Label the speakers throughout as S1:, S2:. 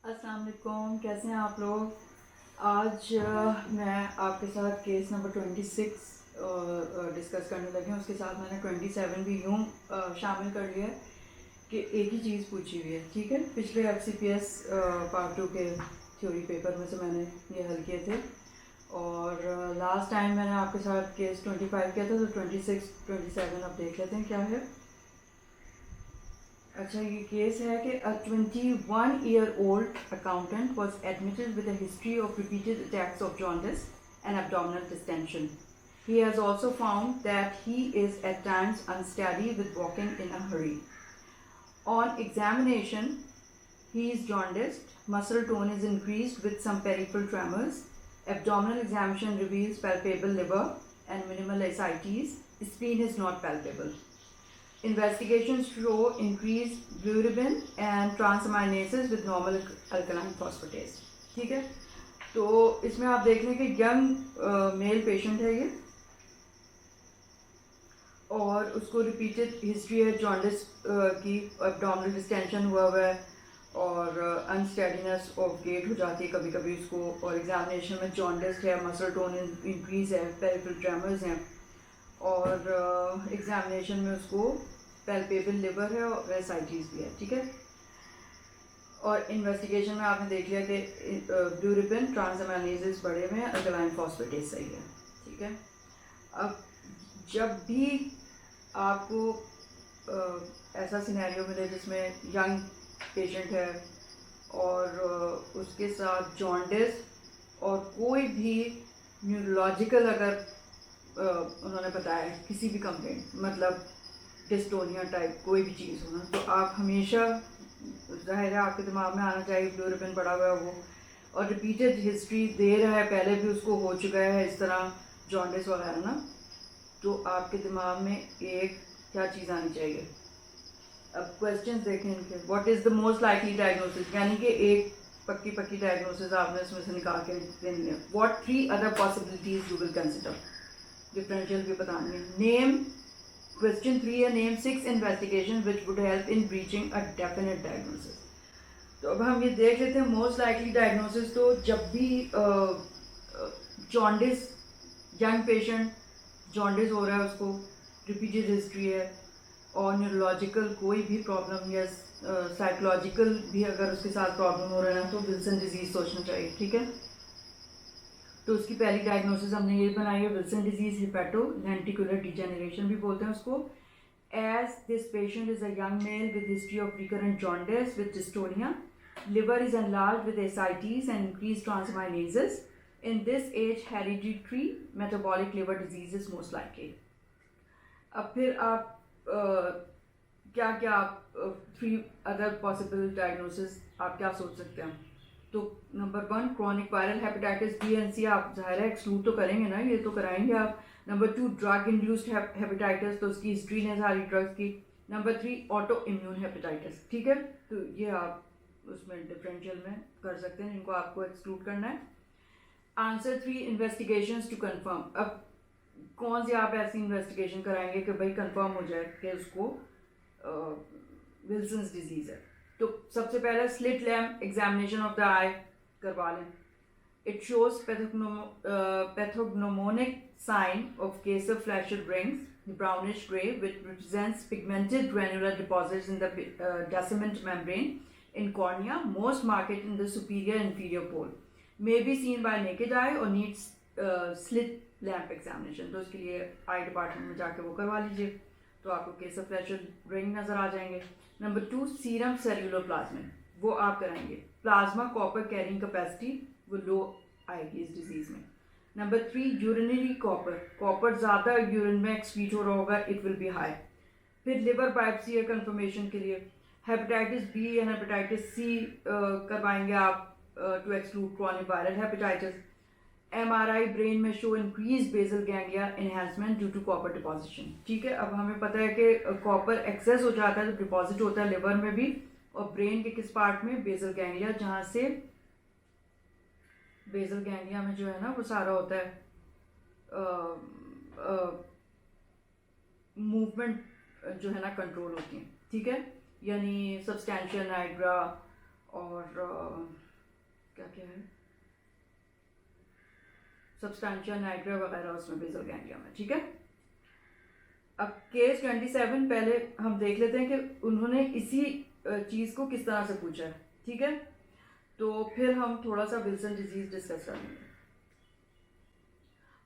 S1: अस्सलाम वालेकुम, कैसे हैं आप लोग। आज मैं आपके साथ केस नंबर 26 डिस्कस करने लगी हूँ। उसके साथ मैंने 27 भी यूँ शामिल कर लिया है कि एक ही चीज़ पूछी हुई है। ठीक है, पिछले FCPS पार्ट 2 के थ्योरी पेपर में से मैंने ये हल किए थे और लास्ट टाइम मैंने आपके साथ केस 25 किया था, तो 26 27 अब देख लेते हैं क्या है। अच्छा, ये केस है कि a 21-year-old accountant was admitted with a history of repeated attacks of jaundice and abdominal distension. He has also found that he is at times unsteady with walking in a hurry. On examination, he is jaundiced, muscle tone is increased with some peripheral tremors, abdominal examination reveals palpable liver and minimal ascites, spleen is not palpable. Investigations show increased bilirubin and transaminases with normal alkaline phosphatase. ठीक है, तो इसमें आप देख लें कि young male patient है ये और उसको रिपीटेड हिस्ट्री है जॉन्डिस की, एब्डोमिनल डिस्टेंशन हुआ है और अनस्टेडीनेस ऑफ गेट हो जाती है कभी कभी उसको, और एग्जामिनेशन में जॉन्डिस है, मसल टोन इंक्रीज है, पेरिफेरल ट्रेमर्स हैं और एग्जामिनेशन में उसको पैल्पेबल लिवर है और एसाइटीज भी है। ठीक है, और इन्वेस्टिगेशन में आपने देख लिया कि ब्यूरिपिन ट्रांसएमाइनेजेस बड़े हुए हैं, अल्कलाइन फॉस्फेटेज सही है। ठीक है, अब जब भी आपको ऐसा सिनेरियो मिले जिसमें यंग पेशेंट है और उसके साथ जॉन्डिस और कोई भी न्यूरोलॉजिकल अगर उन्होंने बताया किसी भी कंप्लेंट, मतलब डिस्टोनिया टाइप कोई भी चीज़ होना, तो आप हमेशा, जाहिर है आपके दिमाग में आना चाहिए ब्लूरिपिन पड़ा हुआ है वो, और रिपीटेड हिस्ट्री दे रहा है, पहले भी उसको हो चुका है इस तरह जॉन्डिस वगैरह ना, तो आपके दिमाग में एक क्या चीज़ आनी चाहिए। अब क्वेश्चन देखें इनके, what is the most likely diagnosis, यानी कि एक पक्की डायग्नोसिस आपने इसमें से निकाल के देनी है। What 3 other possibilities you will consider, differential भी बतानी है। नेम, क्वेश्चन 3 है, name 6 investigation which would help in reaching a definite diagnosis. तो अब हम ये देख लेते हैं मोस्ट लाइकली डायग्नोसिस। तो जब भी जॉन्डिस, यंग पेशेंट जॉन्डिस हो रहा है, उसको रिपीटेड हिस्ट्री है और न्यूरोलॉजिकल कोई भी प्रॉब्लम या साइकोलॉजिकल भी अगर उसके साथ प्रॉब्लम हो रहा है तो विल्सन डिजीज सोचना चाहिए। ठीक है, तो उसकी पहली डायग्नोसिस हमने ये बनाई है, Wilson disease, hepato lenticular degeneration भी बोलते हैं उसको। As this patient is a young male with history of recurrent jaundice with dystonia, liver is enlarged with ascites and increased transaminases. In this age, hereditary metabolic liver disease is most likely. अब फिर आप क्या क्या आप 3 other possible diagnosis आप क्या सोच सकते हैं। तो number 1, chronic viral hepatitis B and C, आप ज़ाहिर है एक्सक्लूड तो करेंगे ना, ये तो कराएंगे आप। नंबर 2, ड्रग इंड्यूस्ड हेपेटाइटिस, तो उसकी हिस्ट्री ने सारी ड्रग्स की। Number 3, auto immune hepatitis. ठीक है, तो ये आप उसमें डिफरेंशियल में कर सकते हैं, इनको आपको एक्सक्लूड करना है। Answer 3, investigations to confirm. अब कौन सी आप ऐसी इन्वेस्टिगेशन कराएंगे कि भाई कंफर्म हो जाए कि उसको विल्सन्स डिजीज है। तो सबसे पहले slit lamp examination of the eye करवा लें। It shows pathognomonic sign of Kayser Fleischer rings, brownish gray, which represents pigmented granular deposits in the deciment membrane in cornea, most marked in the superior inferior pole, may be seen by naked eye or needs slit lamp examination। तो उसके लिए आई department में जाके वो करवा लीजिए, तो आपको केसर फ्लैशर रिंग नज़र आ जाएंगे। नंबर 2, सीरम सेल्यूलर प्लाज्मिन, वो आप कराएंगे। प्लाज्मा कॉपर कैरिंग कैपेसिटी वो लो आएगी इस डिजीज़ में। नंबर 3, यूरिनरी कॉपर ज़्यादा यूरिन में एक्सक्रीट हो रहा होगा, इट विल बी हाई। फिर लिवर बायोप्सी है कंफर्मेशन के लिए। हेपेटाइटिस बी या हेपेटाइटिस सी करवाएंगे आप to exclude chronic viral hepatitis. MRI brain में show increase basal ganglia enhancement due to copper deposition. ठीक है, अब हमें पता है कि कॉपर एक्सेस हो जाता है तो डिपॉजिट होता है लिवर में भी, और ब्रेन के किस पार्ट में, बेसल गैंग्लिया, जहाँ से बेसल गैंग्लिया में जो है ना वो सारा होता है मूवमेंट जो है ना कंट्रोल होती है। ठीक है, यानी सब्सटैंशियल नाइग्रा और क्या क्या है, सब्सटेंशिया नाइग्रा वगैरह उसमें बेसल गैंग्लिया में, ठीक है। अब केस 27 पहले हम देख लेते हैं कि उन्होंने इसी चीज़ को किस तरह से पूछा है, ठीक है। तो फिर हम थोड़ा सा विल्सन डिजीज डिस्कस करेंगे।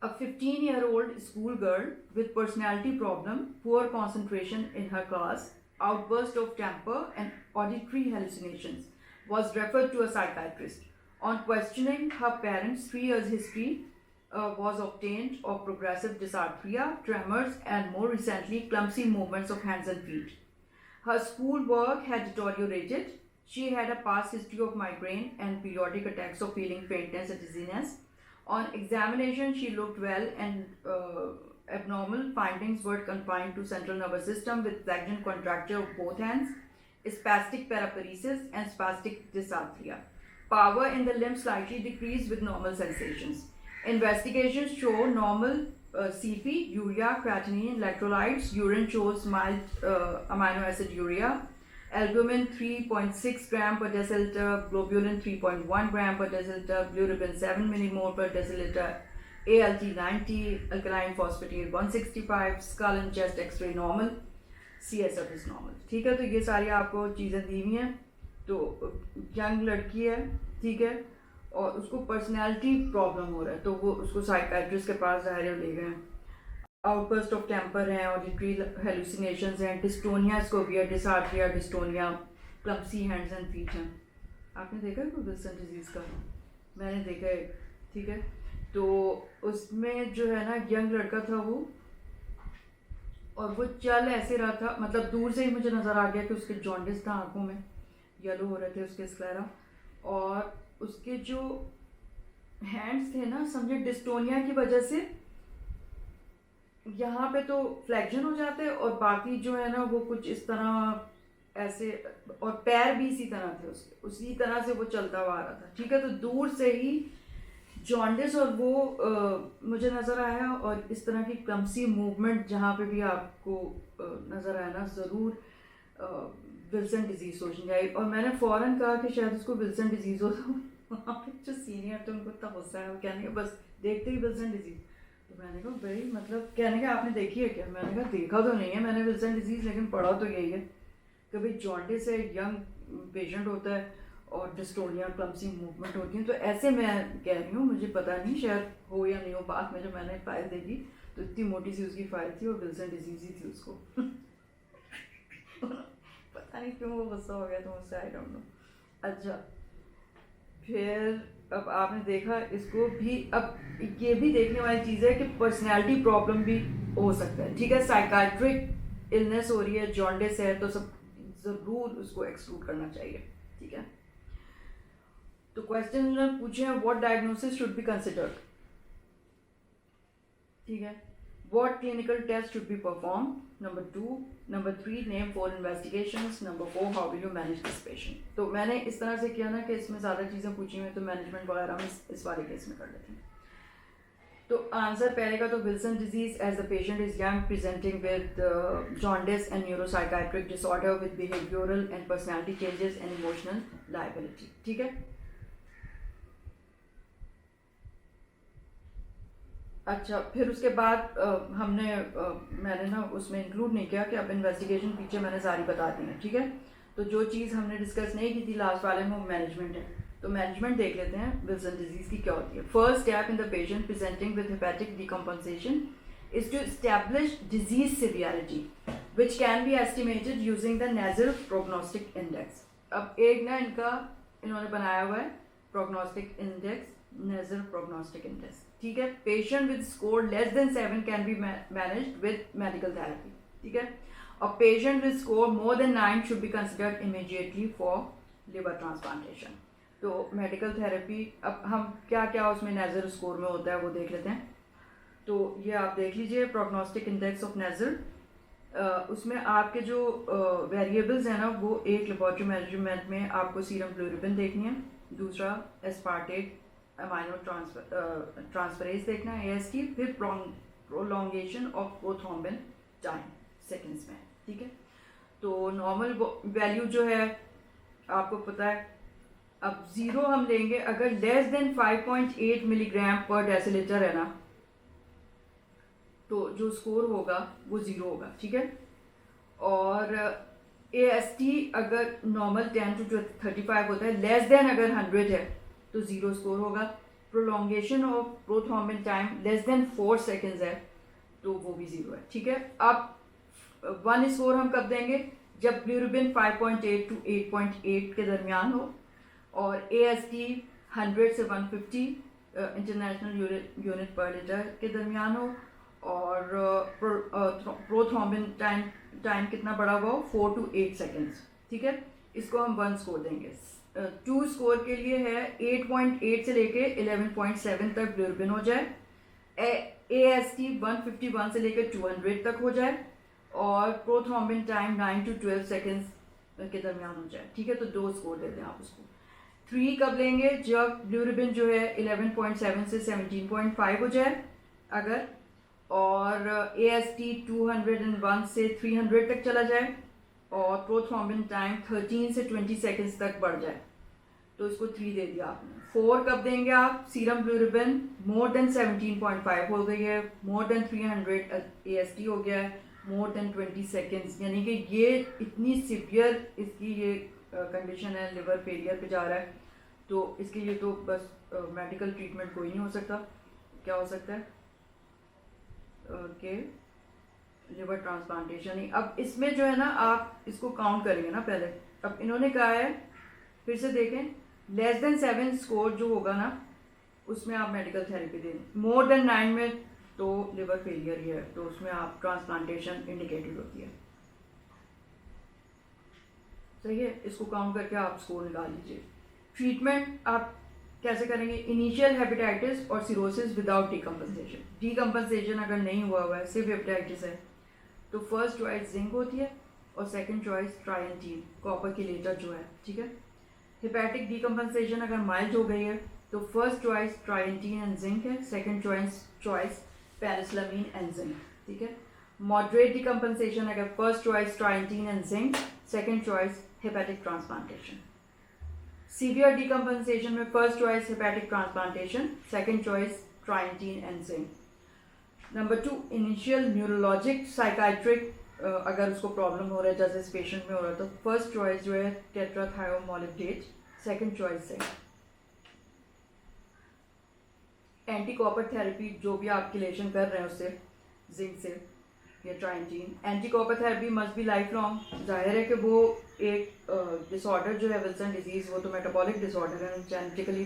S1: A 15-year-old schoolgirl with personality problem, poor concentration in her class, outburst of temper and auditory hallucinations, was referred to a psychiatrist. On questioning her parents, 3 years history was obtained of progressive dysarthria, tremors, and more recently, clumsy movements of hands and feet. Her schoolwork had deteriorated. She had a past history of migraine and periodic attacks of feeling faintness and dizziness. On examination, she looked well, and abnormal findings were confined to central nervous system with stagnant contracture of both hands, spastic paraparesis, and spastic dysarthria. Power in the limb slightly decreased with normal sensations. Investigations show normal CP, urea, creatinine, electrolytes. Urine shows mild amino acid urea. Albumin 3.6 gram per deciliter, globulin 3.1 gram per deciliter, bilirubin 7 millimole per deciliter, ALT 90, alkaline phosphatase 165, skull and chest X-ray normal, CSF is normal, ठीक है। तो ये सारी आपको चीज़ें दी हुई हैं। तो यंग लड़की है, ठीक है, और उसको पर्सनैलिटी प्रॉब्लम हो रहा है, तो वो उसको साइकाइट्रिस्ट के पास ज़ाहिर ले गए। आउटबर्स्ट ऑफ टेम्पर हैं, ऑडिटरी हेलुसिनेशंस हैं, डिस्टोनिया स्कोपिया, dysarthria, dystonia, clumsy hands and feet हैं। आपने देखा है कोई विल्सन डिजीज़ का? मैंने देखा है, ठीक है। तो उसमें जो है ना, यंग लड़का था वो, और वो चल ऐसे रहा था, मतलब दूर से ही मुझे नज़र आ गया कि उसके जॉन्डिस था, आंखों में येलो हो रहे थे उसके स्क्लेरा, और उसके जो हैंड्स थे ना, समझे डिस्टोनिया की वजह से यहाँ पे तो फ्लैक्शन हो जाते, और बाकी जो है ना वो कुछ इस तरह ऐसे, और पैर भी इसी तरह थे उसके, उसी तरह से वो चलता हुआ आ रहा था, ठीक है। तो दूर से ही जॉन्डिस और वो मुझे नज़र आया, और इस तरह की क्लम्सी मूवमेंट जहाँ पे भी आपको नज़र आया ना, ज़रूर विल्सन डिजीज़ सोचनी चाहिए। और मैंने फ़ौरन कहा कि शायद उसको विल्सन डिजीज़ हो, तो वहाँ पे जो सीनियर थे उनको इतना गुस्सा है, वो कहने का बस देखते ही विल्सन डिजीज़। तो मैंने कहा भाई, मतलब कहने का आपने देखी है क्या? मैंने कहा देखा तो नहीं है मैंने विल्सन डिजीज़, लेकिन पढ़ा तो यही है कि भाई जॉन्डिस है, यंग पेशेंट होता है, और डिस्टोनिया क्लम्सी मूवमेंट होती है। तो ऐसे मैं कह रही हूँ, मुझे पता नहीं शायद हो या नहीं हो। बाद में जब मैंने फाइल देखी तो इतनी मोटी सी उसकी फाइल थी, और विल्सन डिजीज़ ही थी उसको। पता नहीं क्यों वो गुस्सा हो गया तो मुझसे, आई डोंट नो। अच्छा, फिर अब आपने देखा इसको भी, अब ये भी देखने वाली चीज़ है कि पर्सनैलिटी प्रॉब्लम भी हो सकता है, ठीक है। साइकाट्रिक इलनेस हो रही है, जॉन्डिस है, तो सब ज़रूर उसको एक्सक्लूड करना चाहिए, ठीक है। तो क्वेश्चन उन्होंने पूछे हैं, what diagnosis should be considered, ठीक है। What clinical test should be performed? Number 2, number 3, name 4 investigations. Number 4, how will you manage this patient? तो मैंने इस तरह से किया ना कि इसमें ज़्यादा चीज़ें पूछी हुई, तो मैनेजमेंट वगैरह हम इस वाले केस में कर लेते हैं। तो आंसर पहले का तो Wilson disease as the patient is young, presenting with jaundice and neuropsychiatric disorder with behavioural and personality changes and emotional lability, ठीक है। अच्छा, फिर उसके बाद मैंने ना उसमें इंक्लूड नहीं किया कि अब इन्वेस्टिगेशन पीछे मैंने सारी बता दी है, ठीक है। तो जो चीज़ हमने डिस्कस नहीं की थी लास्ट वाले में, वो मैनेजमेंट है। तो मैनेजमेंट देख लेते हैं विल्सन डिजीज़ की क्या होती है। First step in the patient presenting with hepatic decompensation is to establish disease severity which can be estimated using the Nazer prognostic index. अब एक ना इन्होंने बनाया हुआ है prognostic index, Nazer prognostic index, ठीक है। Patient with score less than 7 can be managed with medical therapy, ठीक है। और patient with score more than 9 should be considered immediately for liver transplantation. तो मेडिकल थेरेपी, अब हम क्या क्या उसमें नेजल स्कोर में होता है वो देख लेते हैं। तो ये आप देख लीजिए प्रोग्नोस्टिक इंडेक्स ऑफ नेजल, उसमें आपके जो वेरिएबल्स हैं ना, वो एक लेबोरेटरी मेजरमेंट में आपको सीरम बिलिरुबिन देखनी है, दूसरा एस्पार्टेट अमाइनो ट्रांसफरेज देखना है AST, फिर prolongation of prothrombin time seconds में, ठीक है। तो नॉर्मल वैल्यू जो है आपको पता है अब ज़ीरो हम लेंगे अगर लेस देन 5.8 मिलीग्राम पर डेसीलीटर है ना, तो जो स्कोर होगा वो ज़ीरो होगा, ठीक है। और AST अगर नॉर्मल 10 to 35 होता है, लेस देन अगर 100 है तो ज़ीरो स्कोर होगा। Prolongation of prothrombin time less than 4 seconds है तो वो भी ज़ीरो है, ठीक है। अब 1 स्कोर हम कब देंगे, जब बिलिरुबिन 5.8 to 8.8 के दरमियान हो और AST 100 से 150 इंटरनेशनल यूनिट पर लीटर के दरमियान हो, और प्रोथ्रोम्बिन टाइम कितना बड़ा हुआ हो, 4 to 8 सेकेंड्स, ठीक है। इसको हम 1 स्कोर देंगे। 2 स्कोर के लिए है 8.8 से लेके 11.7 तक बिलिरुबिन हो जाए, AST 151 से लेकर 200 तक हो जाए, और प्रोथ्रोम्बिन टाइम 9 to 12 सेकेंड्स के दरमियान हो जाए, ठीक है। तो 2 स्कोर दे दें आप उसको। 3 कब लेंगे, जब बिलिरुबिन जो है 11.7 से 17.5 हो जाए अगर, और AST 201 से 300 तक चला जाए, और प्रोथ्रोम्बिन टाइम 13 से 20 सेकेंड्स तक बढ़ जाए, तो इसको 3 दे दिया आपने। 4 कब देंगे आप, सीरम बिलिरुबिन मोर देन 17.5 हो गई है, मोर देन 300 AST हो गया है, मोर देन 20 सेकेंड्स, यानी कि ये इतनी सिवियर इसकी ये कंडीशन है, लिवर फेलियर पे जा रहा है, तो इसके लिए तो बस मेडिकल ट्रीटमेंट कोई नहीं हो सकता। क्या हो सकता है कि लिवर ट्रांसप्लांटेशन ही। अब इसमें जो है ना, आप इसको काउंट करेंगे ना पहले। अब इन्होंने कहा है, फिर से देखें, लेस देन 7 स्कोर जो होगा ना उसमें आप मेडिकल थेरेपी दें, मोर देन 9 में तो लिवर फेलियर ही है, तो उसमें आप ट्रांसप्लांटेशन इंडिकेटेड होती है, सही है। इसको काउंट करके आप स्कोर निकाल लीजिए। ट्रीटमेंट आप कैसे करेंगे, इनिशियल हेपेटाइटिस और सिरोसिस विदाउट डीकम्पनसेशन। डीकम्पनसेशन अगर नहीं हुआ है, सिर्फ हेपेटाइटिस है, तो फर्स्ट चॉइस जिंक होती है और सेकंड चॉइस ट्रायंटीन कॉपर कीलेटर जो है, ठीक है। हेपेटिक डीकम्पनसेशन अगर माइल्ड हो गई है तो first choice trientine and zinc है, second choice penicillamine and zinc, ठीक है। मॉडरेट डीकम्पनसेशन अगर first choice trientine and zinc, second choice hepatic transplantation. Severe decompensation में first choice hepatic transplantation, second choice trientine and zinc. Number 2, initial neurologic psychiatric अगर उसको problem हो रहा है, जैसे इस पेशेंट में हो रहा है, तो फर्स्ट चॉइस जो है टेट्राथायोमोलिब्डेट, सेकंड चॉइस है एंटी कॉपर थेरेपी, जो भी आप किलेशन कर रहे हैं उससे, जिंक से या trientine. Anti copper therapy must be life long. जाहिर है कि वो एक डिसऑर्डर जो है विल्सन डिजीज़, वो तो मेटाबॉलिक डिसऑर्डर है, जेनेटिकली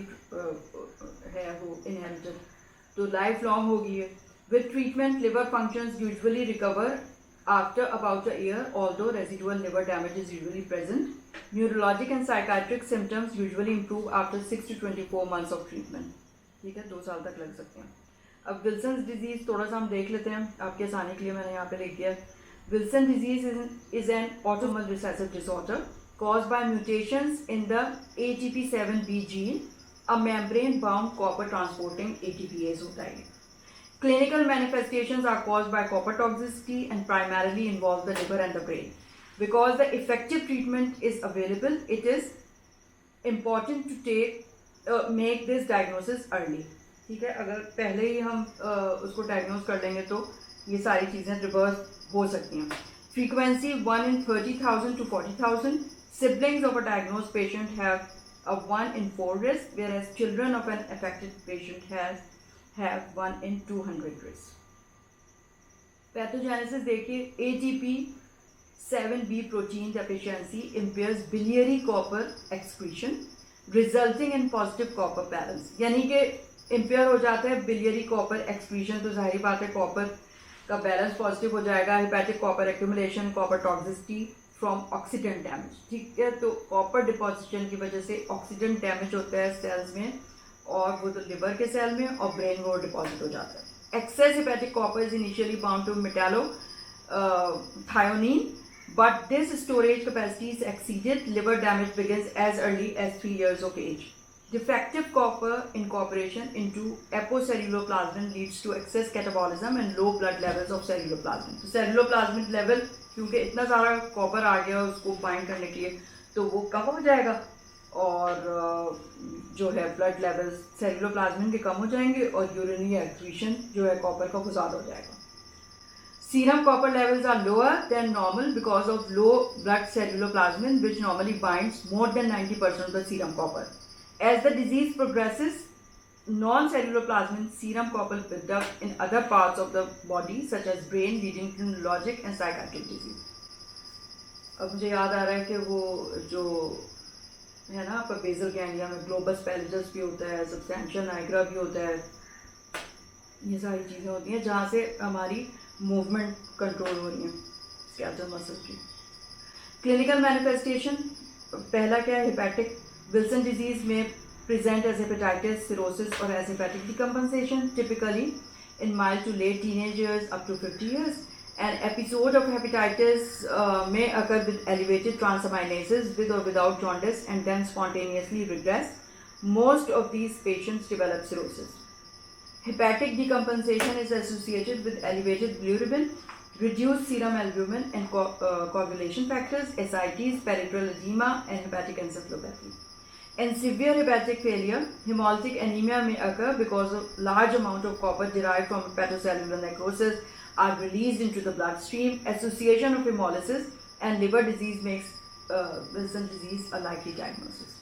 S1: है वो इनहेरिटेड, तो लाइफ लॉन्ग होगी है। With treatment liver functions usually recover after about a year, although residual liver damage is usually present. Neurologic and psychiatric symptoms usually improve after 6 to 24 months of treatment. ठीक है, 2 साल तक लग सकते हैं। अब विल्सन डिजीज थोड़ा सा हम देख लेते हैं, आपके आसानी के लिए मैंने यहाँ पे लिख दिया। Wilson disease is an autosomal recessive disorder caused by mutations in the ATP7B gene, a membrane bound copper transporting ATPase होता है। Clinical manifestations are caused by copper toxicity and primarily involve the liver and the brain. Because the effective treatment is available, it is important to make this diagnosis early. ठीक है, अगर पहले ही हम उसको diagnose कर लेंगे तो ये सारी चीज़ें रिवर्स हो सकती हैं। Frequency 1 in 30,000 to 40,000. Siblings of a diagnosed patient have a 1 in 4 risk, whereas children of an affected patient have 1 in 200 risk. Pathogenesis देखिए, ATP7B protein deficiency impairs biliary copper excretion, resulting in positive copper balance. यानी कि empire हो जाता है biliary copper excretion, तो जाहिर बात है कॉपर का बैलेंस पॉजिटिव हो जाएगा। Hepatic copper accumulation, copper toxicity from oxidant damage, ठीक है। तो कॉपर डिपॉजिशन की वजह से ऑक्सीडेंट डैमेज होता है सेल्स में, और वो तो लिवर के सेल में और ब्रेन में डिपॉजिट हो जाता है। Excess hepatic copper is initially bound to metallothionein, but this storage capacity is exceeded, liver damage begins as early as 3 years of age. Defective copper incorporation into apocellular leads to excess catabolism and low blood levels of celluloplasmin. तो celluloplasmin level क्योंकि इतना सारा copper आ गया उसको bind करने के लिए, तो वो कम हो जाएगा और जो है ब्लड लेवल्स सेलुलोप्लाज्मिन के कम हो जाएंगे और यूरिनरी एक्सक्रीशन जो है कॉपर का वो ज़्यादा हो जाएगा. Serum copper levels are lower than normal because of low blood celluloplasmin, which normally binds more than 90% of the serum copper. As the disease progresses, non-celluloplasmin serum copper build up in other parts of the body, such as brain, leading to neurologic and psychiatric disease. अब मुझे याद आ रहा है कि वो जो है ना आपका बेसल गैंग्लिया में ग्लोबस पैलिडस भी होता है, सब्सटेंशियल नाइग्रा भी होता है, ये सारी चीज़ें होती हैं जहाँ से हमारी मूवमेंट कंट्रोल हो रही है स्केलेटल मसल की. क्लिनिकल मैनिफेस्टेशन पहला क्या है, हेपेटिक. विल्सन डिजीज में present as hepatitis, cirrhosis or as hepatic decompensation, typically in mild to late teenage years up to 50 years. An episode of hepatitis may occur with elevated transaminases with or without jaundice and then spontaneously regress. Most of these patients develop cirrhosis. Hepatic decompensation is associated with elevated bilirubin, reduced serum albumin and coagulation factors, ascites, peripheral edema and hepatic encephalopathy. In severe hepatic failure, hemolytic anemia may occur because a large amount of copper derived from hepatocellular necrosis are released into the bloodstream. Association of hemolysis and liver disease makes Wilson disease a likely diagnosis.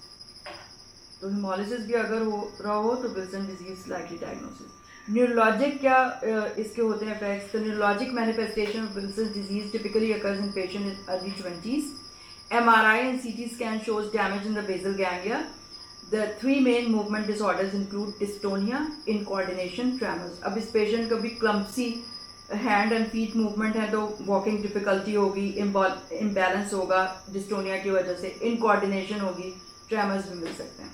S1: तो hemolysis भी अगर हो रहा हो तो Wilson disease likely diagnosis. Neurologic क्या इसके होते हैं effects? The neurologic manifestation of Wilson disease typically occurs in patients in early 20s. MRI and CT scan shows damage in the basal ganglia. The three main movement disorders include dystonia, incoordination, tremors. अब इस patient को भी clumsy hand and feet movement है तो walking difficulty होगी, imbalance होगा dystonia की वजह से, इनकोऑर्डिनेशन होगी, ट्रेमर्स भी मिल सकते हैं.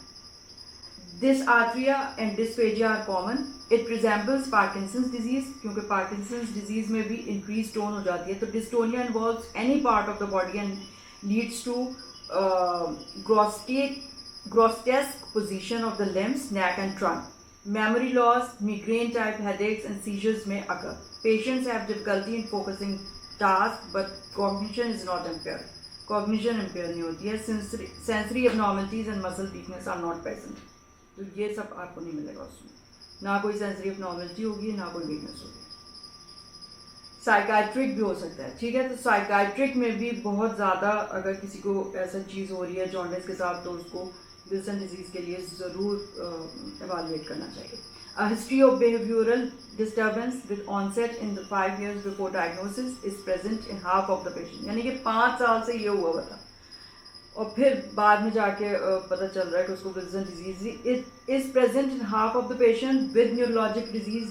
S1: Dysarthria and dysphagia are common. It resembles Parkinson's disease क्योंकि Parkinson's disease में भी increased tone हो जाती है. तो dystonia involves any part of the body and leads to grotesque position of the limbs, neck and trunk. Memory loss, migraine type headaches and seizures may occur. Patients have difficulty in focusing tasks but cognition is not impaired. Cognition impaired नहीं होती है. Sensory abnormalities and muscle weakness are not present. तो ये सब आपको नहीं मिलेगा उसमें. ना कोई सेंसरी abnormality होगी, ना कोई वीकनेस होगी. साइकाट्रिक भी हो सकता है, ठीक है. तो साइकाट्रिक में भी बहुत ज़्यादा अगर किसी को ऐसा चीज़ हो रही है जॉन्डिस के साथ तो उसको विल्सन डिजीज़ के लिए ज़रूर एवालुएट करना चाहिए. A history of behavioral disturbance with onset in the 5 years before diagnosis is present in half of the patient. यानी कि 5 साल से ये हुआ था और फिर बाद में जाके पता चल रहा है कि उसको Wilson disease is present in half of the patient with neurologic disease.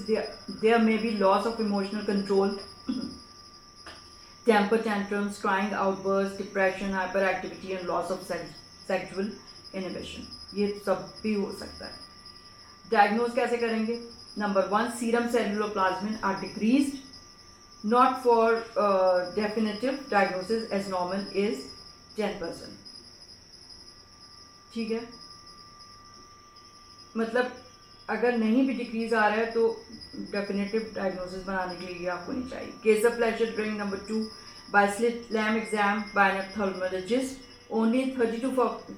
S1: There may be loss of emotional control, temper tantrums, crying outbursts, depression, hyperactivity and loss of sexual inhibition. ये सब भी हो सकता है. डायग्नोज कैसे करेंगे? Number 1, serum ceruloplasmin are decreased, not for definitive diagnosis as normal is 10%. ठीक है, मतलब अगर नहीं भी डिक्रीज आ रहा है तो डेफिनेटिव डायग्नोसिस बनाने के लिए आपको नहीं चाहिए. Case of pleasure during number 2 by slit lamp exam by an ophthalmologist. Only 30 to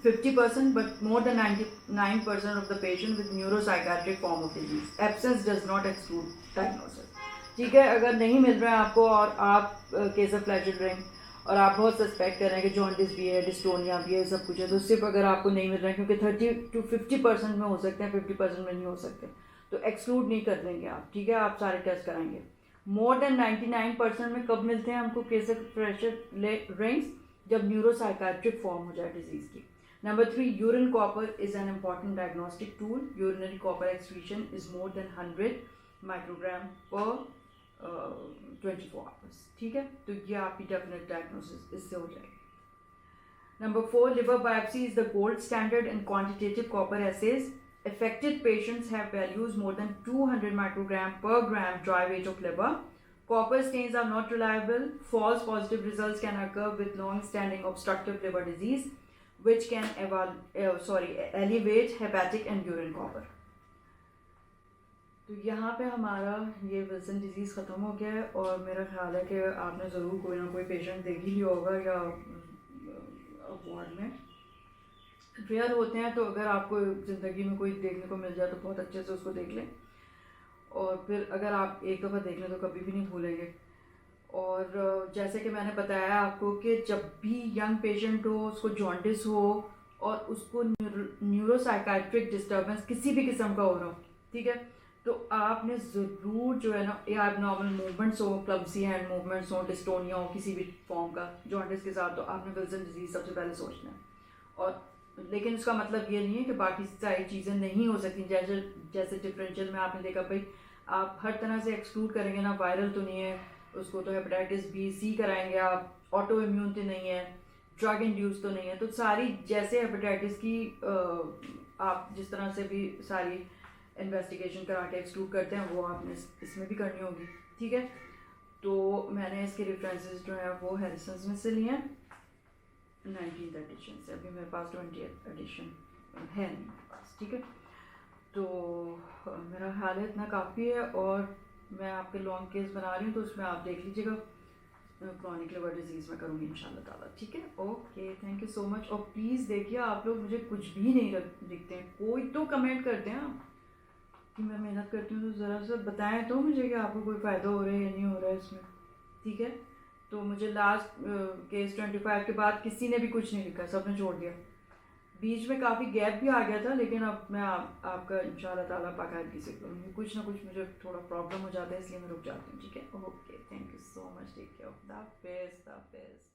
S1: 50%, but more than 99% of the patient with neuropsychiatric form of disease. Absence does not exclude diagnosis. ठीक है, अगर नहीं मिल रहा है आपको और आप केस ऑफ प्लेजर ड्रिंक और आप बहुत सस्पेक्ट कर रहे हैं कि जॉन्डिस भी है, डिस्टोनिया भी है, सब कुछ है, तो सिर्फ अगर आपको नहीं मिल रहा है क्योंकि 30 to 50% में हो सकते हैं, 50% में नहीं हो सकते, तो एक्सक्लूड नहीं कर देंगे आप. ठीक है, आप सारे टेस्ट कराएंगे. मोर देन 99% में कब मिलते हैं हमको केस ऑफ प्लेजर ड्रिंक्स? जब न्यूरोसाइकाट्रिक फॉर्म हो जाए डिजीज की. Number 3, urine copper is an important diagnostic tool. Urinary copper excretion is more than 100 microgram पर 24 आवर्स. ठीक है, तो ये आपकी डेफिनेट डायग्नोसिस इससे हो जाएगी. Number 4, liver biopsy is the gold standard in quantitative copper assays. Affected patients have values more than 200 microgram per gram dry weight of liver. Copper stains are not reliable. False positive results can occur with long-standing obstructive liver disease, which can elevate hepatic and urine copper. तो यहाँ पे हमारा ये Wilson disease ख़त्म हो गया है और मेरा ख्याल है कि आपने ज़रूर कोई ना कोई पेशेंट देख ही लिया होगा या वार्ड में. रेयर होते हैं, तो अगर आपको ज़िंदगी में कोई देखने को मिल जाए तो बहुत अच्छे से उसको देख लें, और फिर अगर आप एक दफ़ा देख लें तो कभी भी नहीं भूलेंगे। और जैसे कि मैंने बताया आपको कि जब भी यंग पेशेंट हो, उसको जॉन्डिस हो और उसको न्यूरोसाइकाट्रिक डिस्टर्बेंस किसी भी किस्म का हो रहा हो, ठीक है, तो आपने ज़रूर जो है ना, या एबनॉर्मल मूवमेंट्स हो, क्लमसी हैंड मूवमेंट्स हो, डिस्टोनिया हो किसी भी फॉर्म का जॉन्डिस के साथ, तो आपने विल्सन डिजीज़ सबसे पहले सोचना है। और लेकिन उसका मतलब ये नहीं है कि बाकी सारी चीज़ें नहीं हो सकती। जैसे जैसे डिफरेंशियल में आपने देखा भाई, आप हर तरह से एक्सक्लूड करेंगे ना, वायरल तो नहीं है उसको, तो हेपेटाइटिस बी सी कराएंगे आप, ऑटो इम्यून तो नहीं है, ड्रग इंड्यूस तो नहीं है, तो सारी जैसे हेपेटाइटिस की आप जिस तरह से भी सारी इन्वेस्टिगेशन करा के एक्सक्लूड करते हैं, वो आपने इसमें भी करनी होगी, ठीक है। तो मैंने इसके रेफरेंसेस जो है वो हैरिसन्स में से लिए हैं 19th एडिशन से। अभी मेरे पास 20th एडिशन है नहीं मेरे पास, ठीक है। तो मेरा ख्याल है इतना काफ़ी है, और मैं आपके लॉन्ग केस बना रही हूँ, तो उसमें आप देख लीजिएगा। क्रॉनिक लिवर डिजीज़ में करूँगी इंशाल्लाह ताला, ठीक है। Okay, thank you so much. और प्लीज़ देखिए, आप लोग मुझे कुछ भी नहीं लिखते हैं, कोई तो कमेंट करते हैं आप कि मैं मेहनत करती हूँ, तो ज़रा सा बताएं तो मुझे कि आपको कोई फ़ायदा हो रहा है या नहीं हो रहा है इसमें, ठीक है। तो मुझे लास्ट केस 25 के बाद किसी ने भी कुछ नहीं लिखा, सबने छोड़ दिया। बीच में काफ़ी गैप भी आ गया था, लेकिन अब मैं आपका इंशाल्लाह ताला बाकायदगी से करूँगी। कुछ ना कुछ मुझे थोड़ा प्रॉब्लम हो जाता है, इसलिए मैं रुक जाती हूँ, ठीक है। Okay, thank you so much, take care, the best.